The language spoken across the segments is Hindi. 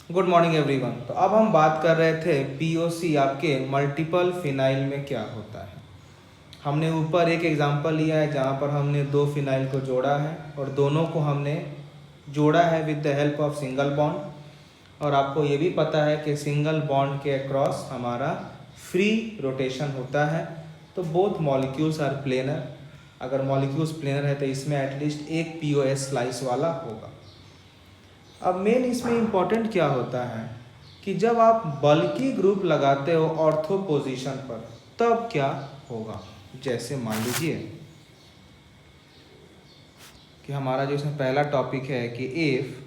Good morning everyone. तो अब हम बात कर रहे थे पीओसी आपके मल्टीपल फिनाइल में क्या होता है। हमने ऊपर एक एग्जांपल लिया है जहाँ पर हमने दो फिनाइल को जोड़ा है और दोनों को हमने जोड़ा है with the help of single bond. और आपको ये भी पता है कि सिंगल बॉन्ड के अक्रॉस हमारा फ्री रोटेशन होता है। तो बोथ मॉलिक्यूल्स आर प्लेनर। अगर मॉलिक्यूल्स प्लेनर है तो इसमें एटलीस्ट एक पीओएस स्लाइस वाला होगा। अब मेन इसमें इम्पॉर्टेंट क्या होता है कि जब आप बल्की ग्रुप लगाते हो ऑर्थो पोजीशन पर तब क्या होगा। जैसे मान लीजिए कि हमारा जो इसमें पहला टॉपिक है कि इफ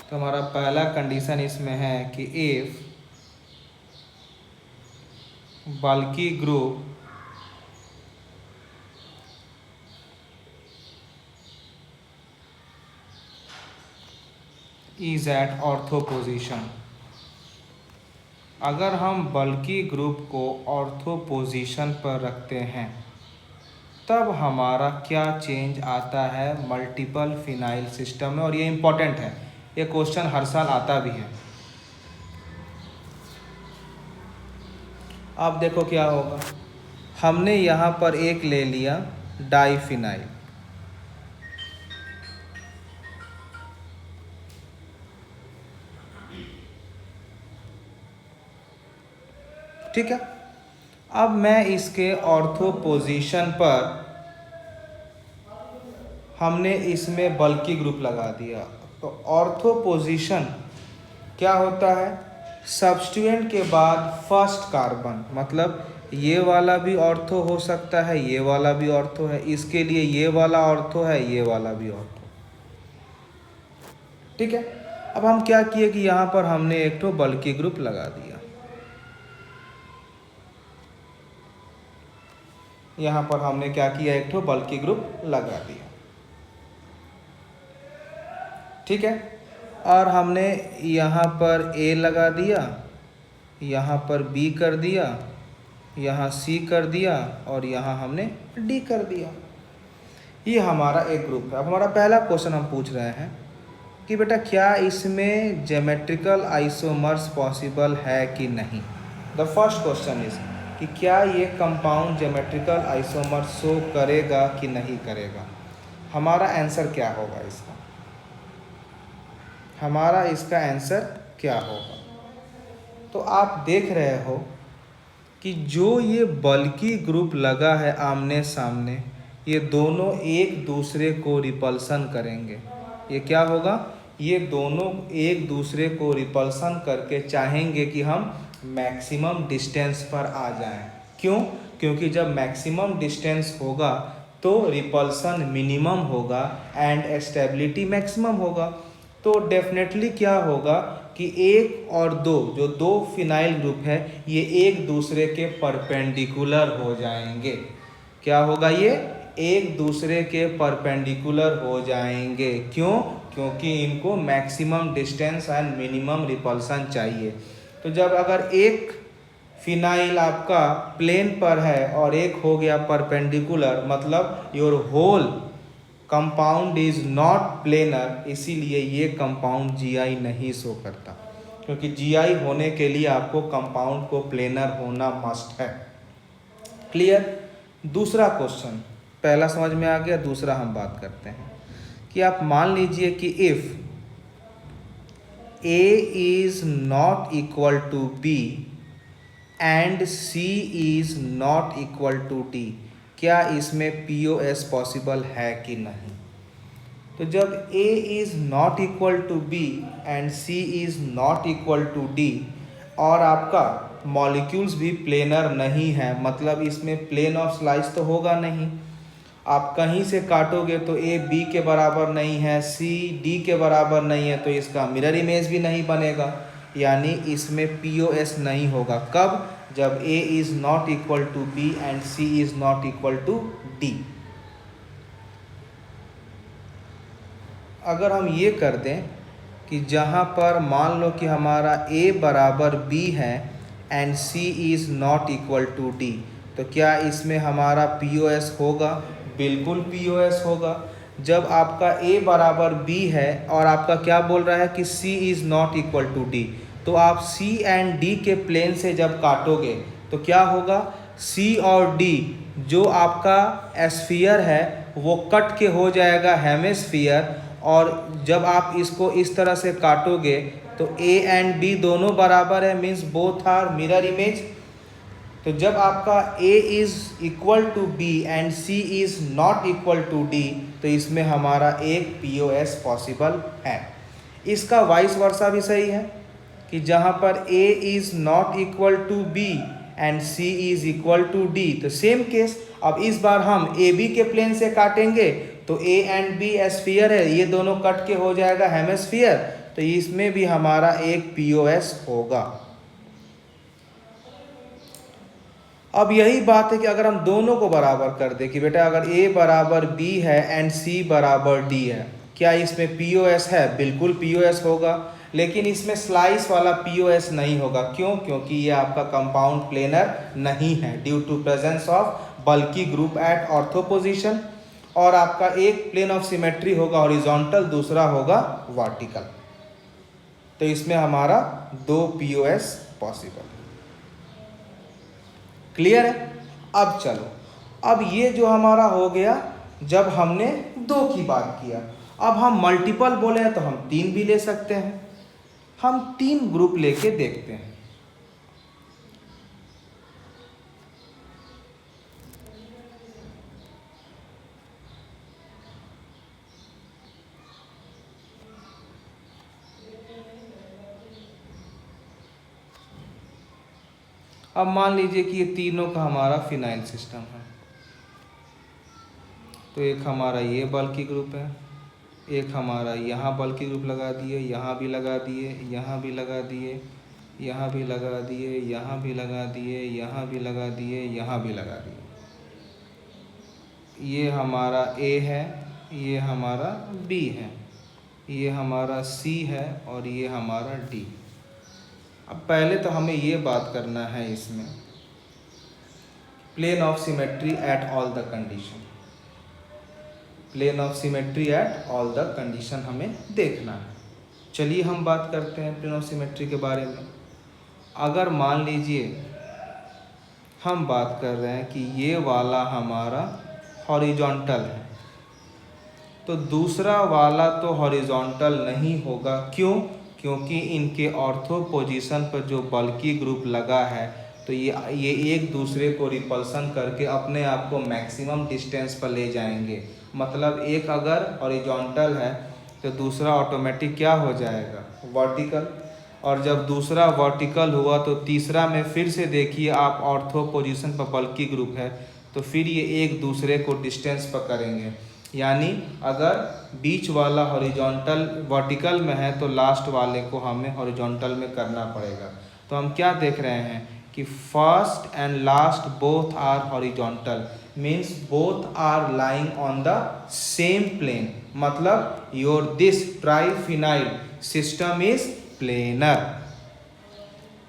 तो हमारा पहला कंडीशन इसमें है कि if bulky group is at ortho position. अगर हम बल्की ग्रुप को ऑर्थो पोजीशन पर रखते हैं तब हमारा क्या चेंज आता है मल्टीपल फिनाइल सिस्टम में। और ये इम्पॉर्टेंट है, ये क्वेश्चन हर साल आता भी है। अब देखो क्या होगा। हमने यहाँ पर एक ले लिया डाइफिनाइल, ठीक है। अब मैं इसके ऑर्थो पोजीशन पर हमने इसमें बल्की ग्रुप लगा दिया। तो ऑर्थो पोजीशन क्या होता है, सब्स्टिट्यूएंट के बाद फर्स्ट कार्बन, मतलब ये वाला भी ऑर्थो हो सकता है, ये वाला भी ऑर्थो है, इसके लिए ये वाला ऑर्थो है, ये वाला भी ऑर्थो, ठीक है। अब हम क्या किए कि यहाँ पर हमने एक तो बल्की ग्रुप लगा दिया, यहाँ पर हमने क्या किया, एक तो बल्की ग्रुप लगा दिया, ठीक है। और हमने यहाँ पर A लगा दिया, यहाँ पर B कर दिया, यहाँ C कर दिया और यहाँ हमने D कर दिया। ये हमारा एक ग्रुप है। अब हमारा पहला क्वेश्चन हम पूछ रहे हैं कि बेटा क्या इसमें ज्योमेट्रिकल आइसोमर्स पॉसिबल है कि नहीं। द फर्स्ट क्वेश्चन इज कि क्या ये कंपाउंड ज्योमेट्रिकल आइसोमर शो करेगा कि नहीं करेगा। हमारा आंसर क्या होगा इसका, हमारा इसका आंसर क्या होगा। तो आप देख रहे हो कि जो ये बल्की ग्रुप लगा है आमने सामने, ये दोनों एक दूसरे को रिपल्सन करेंगे। ये क्या होगा, ये दोनों एक दूसरे को रिपल्सन करके चाहेंगे कि हम मैक्सिमम डिस्टेंस पर आ जाएं। क्यों, क्योंकि जब मैक्सिमम डिस्टेंस होगा तो रिपल्सन मिनिमम होगा एंड स्टेबिलिटी मैक्सिमम होगा। तो डेफिनेटली क्या होगा कि एक और दो, जो दो फिनाइल ग्रुप है, ये एक दूसरे के परपेंडिकुलर हो जाएंगे। क्या होगा, ये एक दूसरे के परपेंडिकुलर हो जाएंगे। क्यों, क्योंकि इनको maximum distance and minimum repulsion चाहिए। तो जब अगर एक फिनाइल आपका प्लेन पर है और एक हो गया परपेंडिकुलर, मतलब your whole compound is not planar, इसीलिए ये कंपाउंड जीआई नहीं शो करता। क्योंकि जीआई होने के लिए आपको कंपाउंड को प्लेनर होना मस्ट है। क्लियर। दूसरा क्वेश्चन, पहला समझ में आ गया, दूसरा हम बात करते हैं कि आप मान लीजिए कि if A is not equal to B and C is not equal to D, क्या इसमें POS पॉसिबल है कि नहीं। तो जब A is not equal to B and C is not equal to D और आपका मॉलिक्यूल्स भी प्लेनर नहीं है, मतलब इसमें प्लेन ऑफ स्लाइस तो होगा नहीं, आप कहीं से काटोगे तो ए बी के बराबर नहीं है, सी डी के बराबर नहीं है, तो इसका मिरर इमेज भी नहीं बनेगा, यानी इसमें POS नहीं होगा। कब? जब A is not equal to B and C is not equal to D। अगर हम ये कर दें कि जहाँ पर मान लो कि हमारा A बराबर B है and C is not equal to D, तो क्या इसमें हमारा POS होगा? बिल्कुल POS होगा। जब आपका A बराबर B है और आपका क्या बोल रहा है कि C is not equal to D, तो आप C एंड D के प्लेन से जब काटोगे तो क्या होगा? C और D जो आपका एस्फीयर है वो कट के हो जाएगा हेमिस्फीयर, और जब आप इसको इस तरह से काटोगे तो A एंड B दोनों बराबर है, means both are mirror image. तो जब आपका A is equal to B and C is not equal to D, तो इसमें हमारा एक POS पॉसिबल है। इसका वाइस वर्सा भी सही है कि जहाँ पर A is not equal to B and C is equal to D, तो सेम केस। अब इस बार हम AB के प्लेन से काटेंगे तो A एंड B एस्फीयर है, ये दोनों कट के हो जाएगा हेमिस्फीयर, तो इसमें भी हमारा एक POS होगा। अब यही बात है कि अगर हम दोनों को बराबर कर दें कि बेटा अगर A बराबर B है एंड C बराबर D है, क्या इसमें POS है? बिल्कुल POS होगा, लेकिन इसमें स्लाइस वाला POS नहीं होगा। क्यों? क्योंकि ये आपका कंपाउंड प्लेनर नहीं है, due to presence of bulky group at ortho position, और आपका एक प्लेन ऑफ सिमेट्री होगा हॉरिजॉन्टल, दूसरा होगा वर्टिकल, तो इसमें हमारा 2 POS पॉसिबल। क्लियर है? अब चलो, अब ये जो हमारा हो गया जब हमने 2 की बात किया। अब हम मल्टीपल बोले हैं तो हम 3 भी ले सकते हैं। हम 3 ग्रुप लेके देखते हैं। अब मान लीजिए कि ये तीनों का हमारा फिनाइल सिस्टम है, तो एक हमारा ये बल्की ग्रुप है, एक हमारा यहाँ बल्की ग्रुप लगा दिए, यहाँ भी लगा दिए, यहाँ भी लगा दिए, यहाँ भी लगा दिए, यहाँ भी लगा दिए, यहाँ भी लगा दिए, यहाँ भी लगा दिए। ये हमारा A है, ये हमारा B है, ये हमारा C है और ये हमारा D। अब पहले तो हमें ये बात करना है इसमें plane of symmetry at all the condition, plane of symmetry at all the condition हमें देखना है। चलिए हम बात करते हैं प्लेन ऑफ सिमेट्री के बारे में। अगर मान लीजिए हम बात कर रहे हैं कि ये वाला हमारा हॉरिजॉन्टल है, तो दूसरा वाला तो हॉरिजॉन्टल नहीं होगा। क्यों? क्योंकि इनके ऑर्थो पोजीशन पर जो बल्की ग्रुप लगा है तो ये एक दूसरे को रिपल्सन करके अपने आप को मैक्सिमम डिस्टेंस पर ले जाएंगे। मतलब एक अगर हॉरिजॉन्टल है तो दूसरा ऑटोमेटिक क्या हो जाएगा? वर्टिकल। और जब दूसरा वर्टिकल हुआ तो तीसरा में फिर से देखिए आप ऑर्थो पोजीशन पर बल्की ग्रुप है तो फिर ये एक दूसरे को डिस्टेंस पर करेंगे। यानी अगर बीच वाला हॉरिजॉन्टल वर्टिकल में है तो लास्ट वाले को हमें हॉरिजॉन्टल में करना पड़ेगा। तो हम क्या देख रहे हैं कि first and last both are horizontal, means both are lying on the same plane. मतलब your this triphenyl system is planar,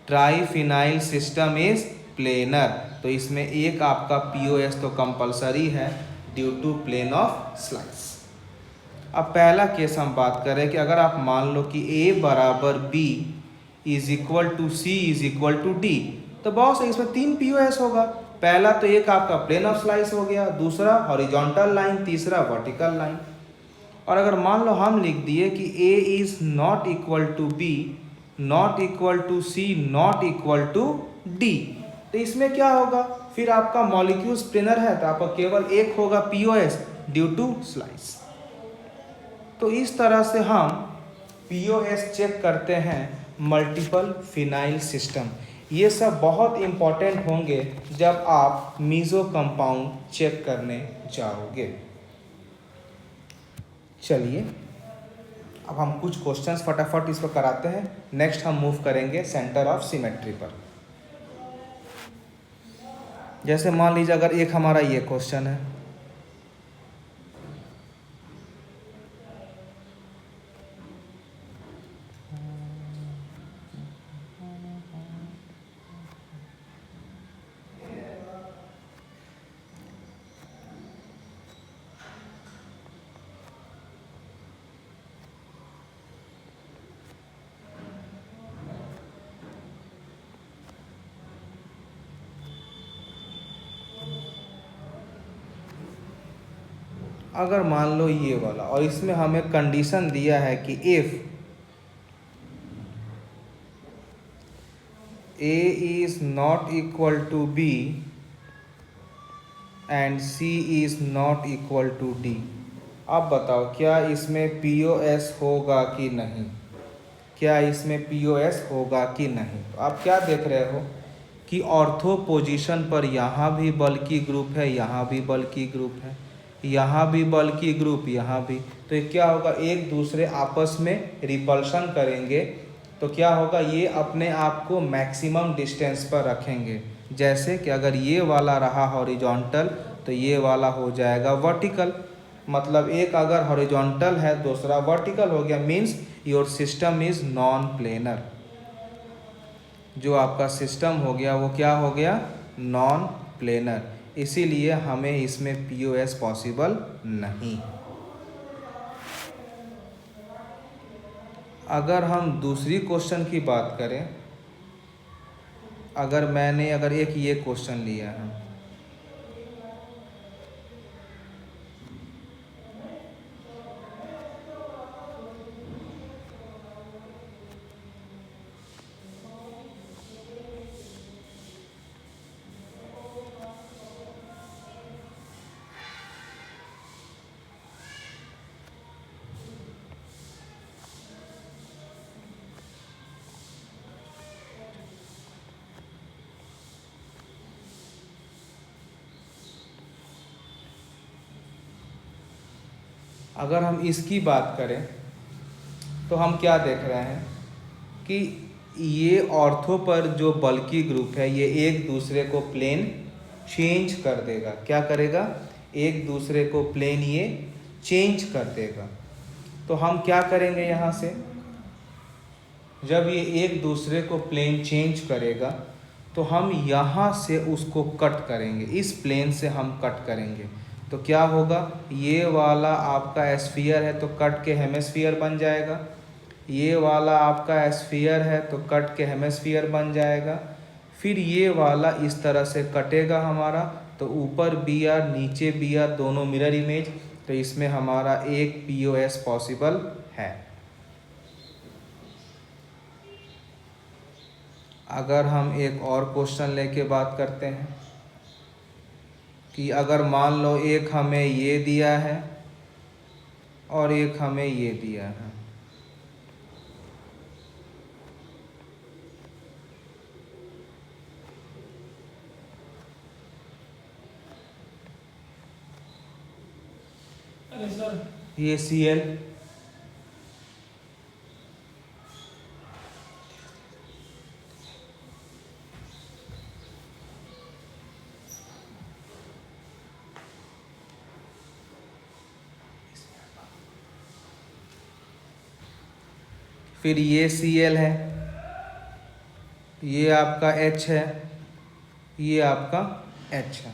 triphenyl system is planar. तो इसमें एक आपका POS तो कंपलसरी है due to plane of slice. अब पहला केस हम बात करें कि अगर आप मान लो कि A बराबर B is equal to C is equal to D, तो बहुत सही, इसमें 3 POS होगा। पहला तो एक आपका प्लेन ऑफ स्लाइस हो गया, दूसरा हॉरिजॉन्टल लाइन, तीसरा वर्टिकल लाइन। और अगर मान लो हम लिख दिए कि A is not equal to B, not equal to C, not equal to D, तो इसमें क्या होगा? फिर आपका मॉलिक्यूल्स प्लेनर है तो आपका केवल एक होगा POS ड्यू टू स्लाइस। तो इस तरह से हम POS चेक करते हैं मल्टीपल फिनाइल सिस्टम। ये सब बहुत इम्पॉर्टेंट होंगे जब आप मीज़ो कंपाउंड चेक करने जाओगे। चलिए अब हम कुछ क्वेश्चंस फटाफट इस पर कराते हैं, नेक्स्ट हम मूव करेंगे सेंटर ऑफ सिमेट्री पर। जैसे मान लीजिए अगर एक हमारा ये क्वेश्चन है, अगर मान लो ये वाला, और इसमें हमें कंडीशन दिया है कि if A is not equal to B and C is not equal to D। अब बताओ क्या इसमें POS होगा कि नहीं, क्या इसमें POS होगा कि नहीं। तो आप क्या देख रहे हो कि ऑर्थो पोजीशन पर यहाँ भी बल्कि ग्रुप है, यहाँ भी बल्कि ग्रुप है, यहाँ भी बल्कि ग्रुप, यहाँ भी। तो ये क्या होगा, एक दूसरे आपस में रिपल्शन करेंगे, तो क्या होगा, ये अपने आप को मैक्सिमम डिस्टेंस पर रखेंगे। जैसे कि अगर ये वाला रहा हॉरिजॉन्टल तो ये वाला हो जाएगा वर्टिकल, मतलब एक अगर हॉरिजॉन्टल है दूसरा वर्टिकल हो गया, means your system is non planar. जो आपका सिस्टम हो गया वो क्या हो गया, नॉन प्लेनर। इसीलिए हमें इसमें POS पॉसिबल नहीं। अगर हम दूसरी क्वेश्चन की बात करें, अगर एक ये क्वेश्चन लिया है, अगर हम इसकी बात करें तो हम क्या देख रहे हैं कि ये ऑर्थो पर जो बल्कि ग्रुप है ये एक दूसरे को प्लेन चेंज कर देगा। क्या करेगा, एक दूसरे को प्लेन ये चेंज कर देगा। तो हम क्या करेंगे, यहाँ से जब ये एक दूसरे को प्लेन चेंज करेगा तो हम यहाँ से उसको कट करेंगे, इस प्लेन से हम कट करेंगे। तो क्या होगा, ये वाला आपका एस्फीयर है तो कट के हेमिस्फीयर बन जाएगा, ये वाला आपका एस्फीयर है तो कट के हेमिस्फीयर बन जाएगा। फिर ये वाला इस तरह से कटेगा हमारा, तो ऊपर BR नीचे BR दोनों मिरर इमेज, तो इसमें हमारा एक POS पॉसिबल है। अगर हम एक और क्वेश्चन लेके बात करते हैं कि अगर मान लो एक हमें ये दिया है और एक हमें ये दिया है, ये Cl, फिर ये Cl है, ये आपका H है, ये आपका H है।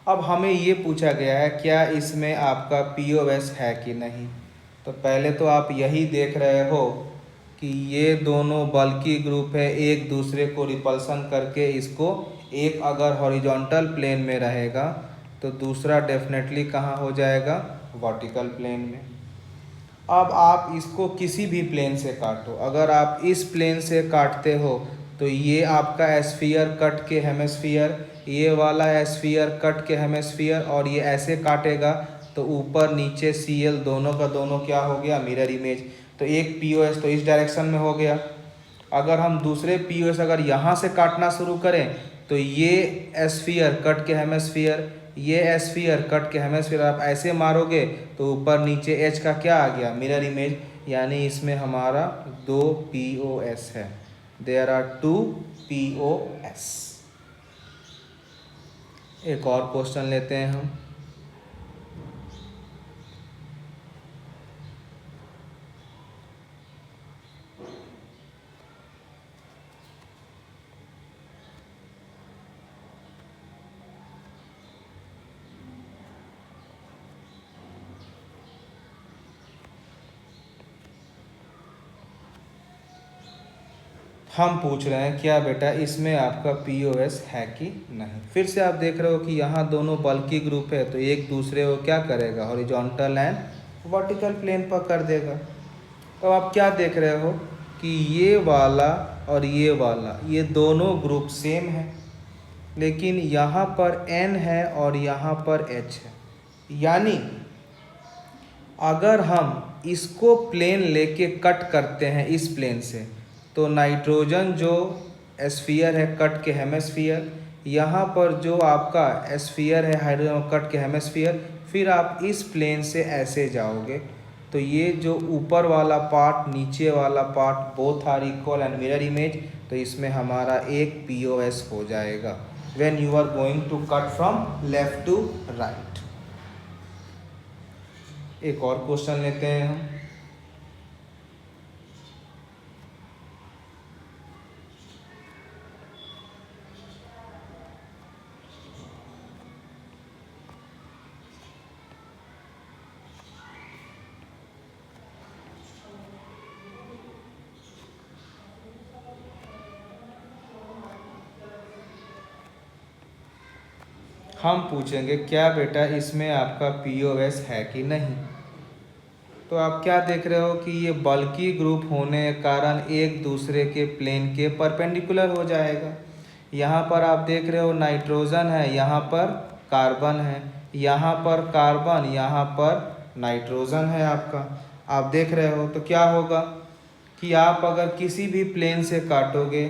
अब हमें ये पूछा गया है क्या इसमें आपका POS है कि नहीं। तो पहले तो आप यही देख रहे हो कि ये दोनों बल्कि ग्रुप है, एक दूसरे को रिपल्सन करके इसको, एक अगर हॉरिजॉन्टल प्लेन में रहेगा तो दूसरा डेफिनेटली कहाँ हो जाएगा, वर्टिकल प्लेन में। अब आप इसको किसी भी प्लेन से काटो, अगर आप इस प्लेन से काटते हो तो ये आपका एस्फीयर कट के हेमिस्फीयर, ये वाला एस्फीयर कट के हेमिस्फीयर, और ये ऐसे काटेगा तो ऊपर नीचे Cl दोनों का दोनों क्या हो गया, मिरर इमेज। तो एक POS तो इस डायरेक्शन में हो गया। अगर हम दूसरे POS अगर यहाँ से काटना शुरू करें तो ये एस्फीयर कट के हेमिस्फीयर, ये एस्फीयर कट के हेमिस्फीयर, आप ऐसे मारोगे तो ऊपर नीचे एच का क्या आ गया, मिरर इमेज, यानी इसमें हमारा 2 POS है। There are 2 POS। एक और क्वेश्चन लेते हैं हम। हम पूछ रहे हैं क्या बेटा इसमें आपका POS है कि नहीं। फिर से आप देख रहे हो कि यहाँ दोनों बल्कि ग्रुप है, तो एक दूसरे को क्या करेगा, हॉरिजॉन्टल एंड वर्टिकल प्लेन पर कर देगा। तो आप क्या देख रहे हो कि ये वाला और ये वाला ये दोनों ग्रुप सेम है, लेकिन यहाँ पर N है और यहाँ पर H है। यानी अगर हम इसको प्लेन लेके कट करते हैं इस प्लेन से, तो नाइट्रोजन जो एस्फीयर है कट के हेमिस्फीयर, यहाँ पर जो आपका एस्फीयर है हाइड्रोजन कट के हेमिस्फीयर, फिर आप इस प्लेन से ऐसे जाओगे तो ये जो ऊपर वाला पार्ट नीचे वाला part both are equal and mirror image, तो इसमें हमारा एक POS हो जाएगा when you are going to cut from left to right. एक और क्वेश्चन लेते हैं हम। हम पूछेंगे क्या बेटा इसमें आपका POS है कि नहीं। तो आप क्या देख रहे हो कि ये बल्कि ग्रुप होने के कारण एक दूसरे के प्लेन के परपेंडिकुलर हो जाएगा। यहाँ पर आप देख रहे हो नाइट्रोजन है, यहाँ पर कार्बन है, यहाँ पर कार्बन, यहाँ पर नाइट्रोजन है आपका। आप देख रहे हो तो क्या होगा कि आप अगर किसी भी प्लेन से काटोगे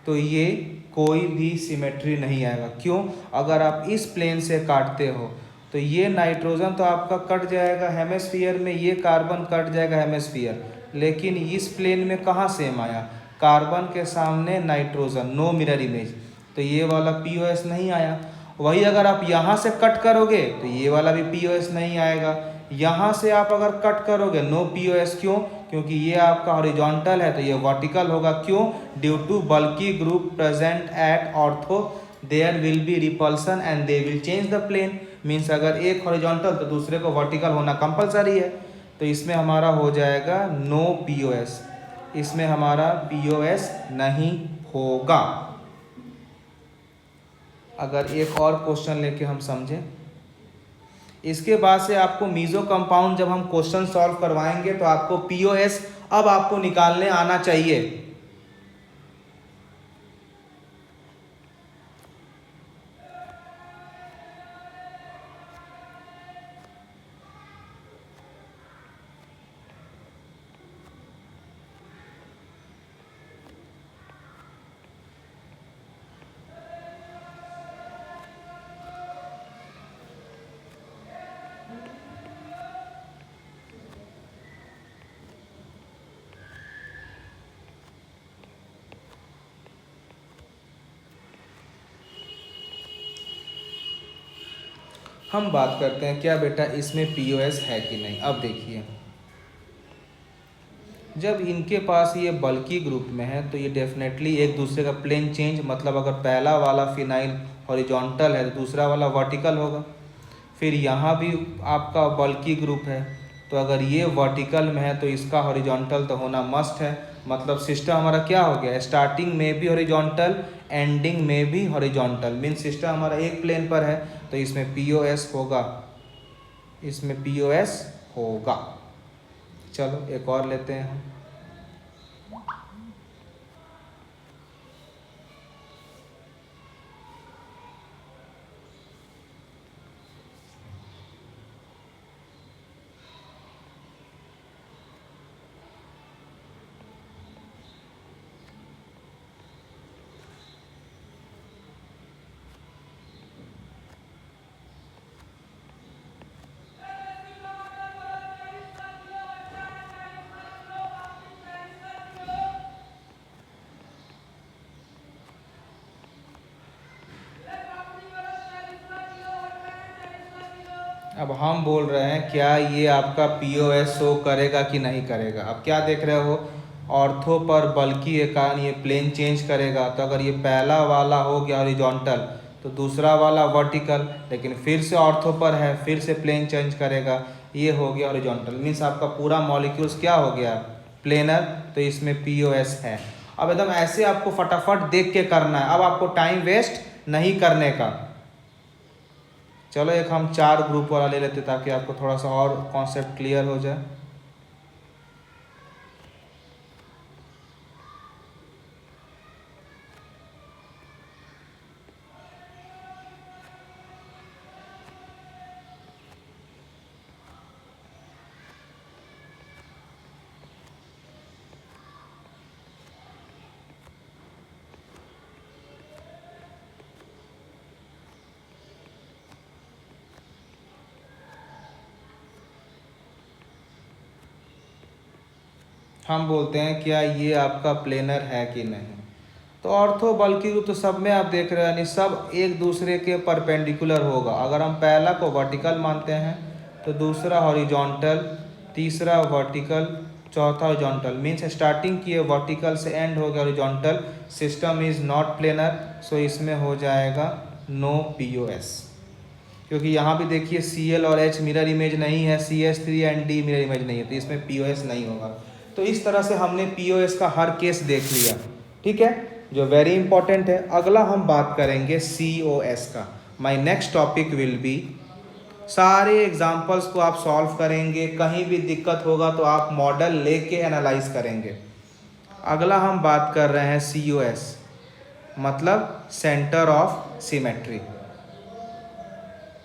तो ये कोई भी सिमेट्री नहीं आएगा। क्यों? अगर आप इस प्लेन से काटते हो तो ये नाइट्रोजन तो आपका कट जाएगा हेमिस्फीयर में, ये कार्बन कट जाएगा हेमिस्फीयर, लेकिन इस प्लेन में कहाँ सेम आया, कार्बन के सामने नाइट्रोजन, नो मिरर इमेज, तो ये वाला POS नहीं आया। वही अगर आप यहाँ से कट करोगे तो ये वाला भी POS नहीं आएगा। यहाँ से आप अगर कट करोगे नो POS, क्यों? क्योंकि ये आपका हॉरिजॉन्टल है तो ये वर्टिकल होगा। क्यों? Due to bulky group present at ortho there will be repulsion and they will change the plane. Means अगर एक हॉरिजॉन्टल तो दूसरे को वर्टिकल होना कंपलसरी है, तो इसमें हमारा हो जाएगा नो POS, इसमें हमारा POS नहीं होगा। अगर एक और क्वेश्चन लेके हम समझें, इसके बाद से आपको मीजो कंपाउंड जब हम क्वेश्चन सॉल्व करवाएंगे तो आपको POS अब आपको निकालने आना चाहिए। हम बात करते हैं क्या बेटा इसमें POS है कि नहीं। अब देखिए, जब इनके पास ये बल्कि ग्रुप में है तो ये डेफिनेटली एक दूसरे का प्लेन चेंज, मतलब अगर पहला वाला फिनाइल हॉरिजॉन्टल है तो दूसरा वाला वर्टिकल होगा। फिर यहाँ भी आपका बल्कि ग्रुप है, तो अगर ये वर्टिकल में है तो इसका हॉरिजॉन्टल तो होना मस्ट है। मतलब सिस्टम हमारा क्या हो गया, स्टार्टिंग में भी हॉरिजॉन्टल, एंडिंग में भी हॉरिजॉन्टल, मीन सिस्टम हमारा एक प्लेन पर है, तो इसमें POS होगा, इसमें POS होगा। चलो एक और लेते हैं हम। अब हम बोल रहे हैं क्या ये आपका POS शो करेगा कि नहीं करेगा। अब क्या देख रहे हो, ऑर्थो पर बल्कि के कारण ये प्लेन चेंज करेगा। तो अगर ये पहला वाला हो गया हॉरिजॉन्टल तो दूसरा वाला वर्टिकल, लेकिन फिर से ऑर्थो पर है, फिर से प्लेन चेंज करेगा, ये हो गया हॉरिजॉन्टल। मीन्स आपका पूरा मॉलिक्यूल्स क्या हो गया, प्लेनर। तो इसमें POS है। अब एकदम ऐसे आपको फटाफट देख के करना है, अब आपको टाइम वेस्ट नहीं करने का। चलो एक हम 4 ग्रुप वाला ले लेते ताकि आपको थोड़ा सा और कॉन्सेप्ट क्लियर हो जाए। हम बोलते हैं क्या ये आपका प्लेनर है कि नहीं। तो ऑर्थो बल्कि ग्रुप तो सब में आप देख रहे हैं, यानी सब एक दूसरे के परपेंडिकुलर होगा। अगर हम पहला को वर्टिकल मानते हैं तो दूसरा हॉरिजॉन्टल, तीसरा वर्टिकल, चौथा हॉरिजॉन्टल। मीन्स स्टार्टिंग किए वर्टिकल से एंड हो गया हॉरिजॉन्टल, system is not planar. So इसमें हो जाएगा नो POS। क्योंकि यहाँ भी देखिए Cl और H मिरर इमेज नहीं है, CH3 and D mirror image नहीं है, तो इसमें POS नहीं होगा। तो इस तरह से हमने POS का हर केस देख लिया, ठीक है, जो वेरी इंपॉर्टेंट है। अगला हम बात करेंगे COS का। My next topic will be, सारे एग्जाम्पल्स को आप सॉल्व करेंगे, कहीं भी दिक्कत होगा तो आप मॉडल लेके एनालाइज करेंगे। अगला हम बात कर रहे हैं COS, मतलब सेंटर ऑफ सिमेट्री।